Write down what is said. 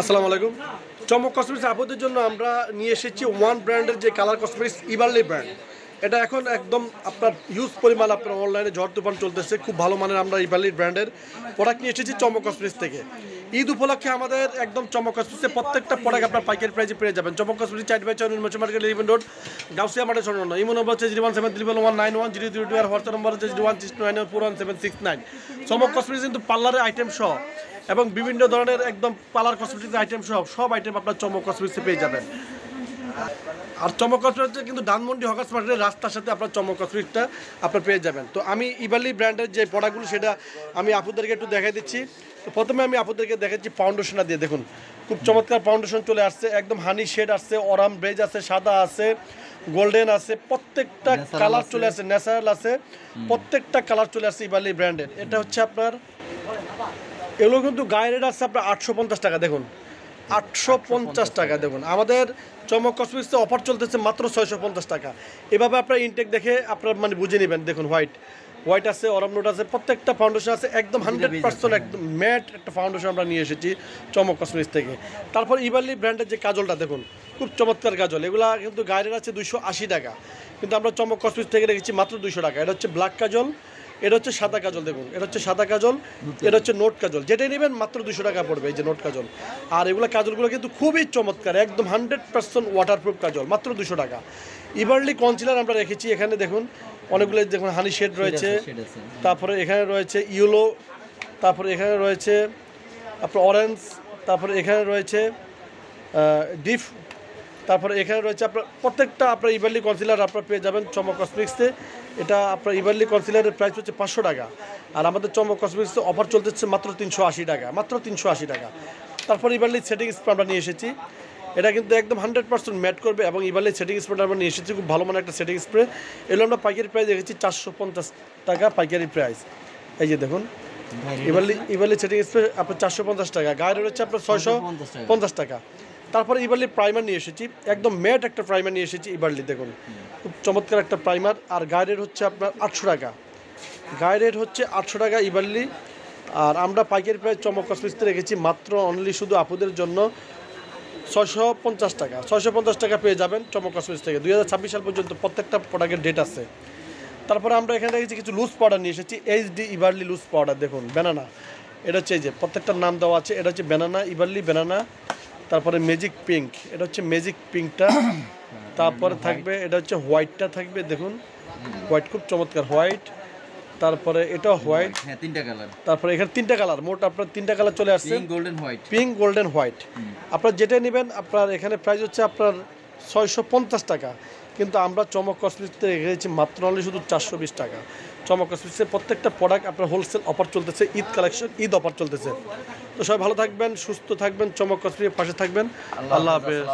আসসালামু আলাইকুম। চমক কসমেটিক্স আপুদের জন্য আমরা নিয়ে এসেছি ওয়ান ব্র্যান্ডের যে কালার কসমেটিক্স ইভারলি ব্র্যান্ড। এটা এখন একদম আপনার ইউজ পরিমাণ আপনার অনলাইনে ঝড় তুফান চলতেছে, খুব ভালো মানের আমরা ইভারলি ব্র্যান্ডের প্রোডাক্ট নিয়ে এসেছি চমক কসমেটিক্স থেকে। ঈদ উপলক্ষে আমাদের একদম চমক কসমেটিক্সে প্রত্যেকটা প্রোডাক্ট আপনার পাইকারি প্রাইসে পেয়ে যাবেন। চমক কসমেটিক্স 4/4 নির্মাণ মার্কেট 11 রোড গাউসিয়া মার্কেট সরণ। ইমো নম্বর হচ্ছে 01731910002 আর হোয়াটসঅ্যাপ নম্বর হচ্ছে 01629411769। চমক কসমেটিক্স কিন্তু পার্লারের আইটেম সহ এবং বিভিন্ন ধরনের একদম পার্লার কসমেটিক্স আইটেম সব আইটেম আপনার চমক কসমেটিক্সে পেয়ে যাবেন। আর চমক কসমেটিক্স কিন্তু ধানমন্ডি হকার্স মার্কেটের রাস্তার সাথে আপনার চমক কসমেটিক্সটা আপনার পেয়ে যাবেন। তো আমি ইভারলি ব্র্যান্ডের যে প্রোডাক্টগুলো সেটা আমি আপুদেরকে একটু দেখাই দিচ্ছি। তো প্রথমে আমি আপুদেরকে দেখাচ্ছি ফাউন্ডেশনটা দিয়ে। দেখুন খুব চমৎকার ফাউন্ডেশন চলে আসছে, একদম হানি শেড আসছে, অরাম বেজ আছে, সাদা আছে, গোল্ডেন আছে, প্রত্যেকটা কালার চলে আসছে, ন্যাচারাল আছে, প্রত্যেকটা কালার চলে আসছে ইভারলি ব্র্যান্ডের। এটা হচ্ছে আপনার এগুলো কিন্তু গায়ে রেট আছে আপনার 850 টাকা। দেখুন 850 টাকা। দেখুন আমাদের চমক কসমেটিক্সে অফার চলতেছে মাত্র 650 টাকা। এভাবে আপনার ইনটেক দেখে আপনার মানে বুঝে নেবেন। দেখুন হোয়াইট আছে, অরাম নোট আছে, প্রত্যেকটা ফাউন্ডেশন আছে, একদম 100% একদম ম্যাট একটা ফাউন্ডেশন আমরা নিয়ে এসেছি চমক কসমেটিক্স থেকে। তারপর ইভারলি ব্র্যান্ডের যে কাজলটা দেখুন খুব চমৎকার কাজল, এগুলা কিন্তু গায়ে রেট আছে 280 টাকা, কিন্তু আমরা চমক কসমেটিক্স থেকে রেখেছি মাত্র 200 টাকা। এটা হচ্ছে ব্ল্যাক কাজল, এটা হচ্ছে সাদা কাজল। দেখুন এটা হচ্ছে সাদা কাজল, এটা হচ্ছে নোট কাজল, যেটাই নেবেন মাত্র 200 টাকা পড়বে এই যে নোট কাজল। আর এগুলো কাজলগুলো কিন্তু খুবই চমৎকার, একদম 100% ওয়াটারপ্রুফ কাজল, মাত্র 200 টাকা। ইভারলি কনসিলার আমরা রেখেছি এখানে। দেখুন অনেকগুলো দেখুন হানি শেড রয়েছে, তারপরে এখানে রয়েছে ইয়েলো, তারপরে এখানে রয়েছে আপনার অরেঞ্জ, তারপরে এখানে রয়েছে ডিপ, তারপরে এখানে রয়েছে আপনার প্রত্যেকটা আপনার ইভারলি কনসিলার আপনার পেয়ে যাবেন চমক কসমেটিক্সে। এটা আপনার ইভারলি কনসিলারের প্রাইস হচ্ছে 500 টাকা, আর আমাদের চমক কসমেটিক্সে অফার চলতেছে মাত্র 380 টাকা, মাত্র 380 টাকা। তারপর ইভারলি সেটিং স্প্রে আমরা নিয়ে এসেছি, এটা কিন্তু একদম 100% ম্যাট করবে এবং ইভারলি সেটিং স্প্রেটা আমরা নিয়ে এসেছি, খুব ভালো মানের একটা সেটিং স্প্রে। এগুলো আমরা পাইকারি প্রাইস রেখেছি 450 টাকা পাইকারি প্রাইস। এই যে দেখুন ইভারলি সেটিং স্প্রে আপনার 450 টাকা, গায়ে রয়েছে আপনার 650 টাকা। তারপরে ইভারলি প্রাইমার নিয়ে এসেছি, একদম ম্যাট একটা প্রাইমার নিয়ে এসেছি ইভারলি। দেখুন খুব চমৎকার একটা প্রাইমার, আর গায়ে রেট হচ্ছে আপনার 800 টাকা, গায়ে রেট হচ্ছে 800 টাকা ইভারলি। আর আমরা পাইকারি প্রাইস চমক কসমেটিক্সে রেখেছি মাত্র অনলি শুধু আপুদের জন্য 650 টাকা। 650 টাকা পেয়ে যাবেন চমক কসমেটিক্স থেকে। 2026 সাল পর্যন্ত প্রত্যেকটা প্রোডাক্টের ডেট আছে। তারপরে আমরা এখানে রেখেছি কিছু লুজ পাউডার নিয়ে এসেছি, এইচডি ইভারলি লুজ পাউডার। দেখুন ব্যানানা, এটা হচ্ছে এই যে প্রত্যেকটার নাম দেওয়া আছে, এটা হচ্ছে ব্যানানা, ইভারলি ব্যানানা। তারপরে ম্যাজিক পিঙ্ক, এটা হচ্ছে ম্যাজিক পিঙ্কটা। তারপরে থাকবে এটা হচ্ছে হোয়াইটটা থাকবে, দেখুন হোয়াইট খুব চমৎকার হোয়াইট। তারপরে এটা হোয়াইট, হ্যাঁ তিনটা কালার। তারপরে এখানে তিনটা কালার, মোট আপনার তিনটা কালার চলে আসছে, পিঙ্ক গোল্ডেন হোয়াইট। আপনার যেটা নেবেন আপনার এখানে প্রাইস হচ্ছে আপনার 650 টাকা, কিন্তু আমরা চমক কসমেটিক্সে রেখেছি মাত্র অনলি শুধু 420 টাকা। চমক কসমেটিক্সের প্রত্যেকটা প্রোডাক্ট আপনার হোলসেল অফার চলতেছে, ঈদ কালেকশন, ঈদ অফার চলতেছে। তো সবাই ভালো থাকবেন, সুস্থ থাকবেন, চমক কসমেটিক্সের পাশে থাকবেন। আল্লাহ হাফেজ।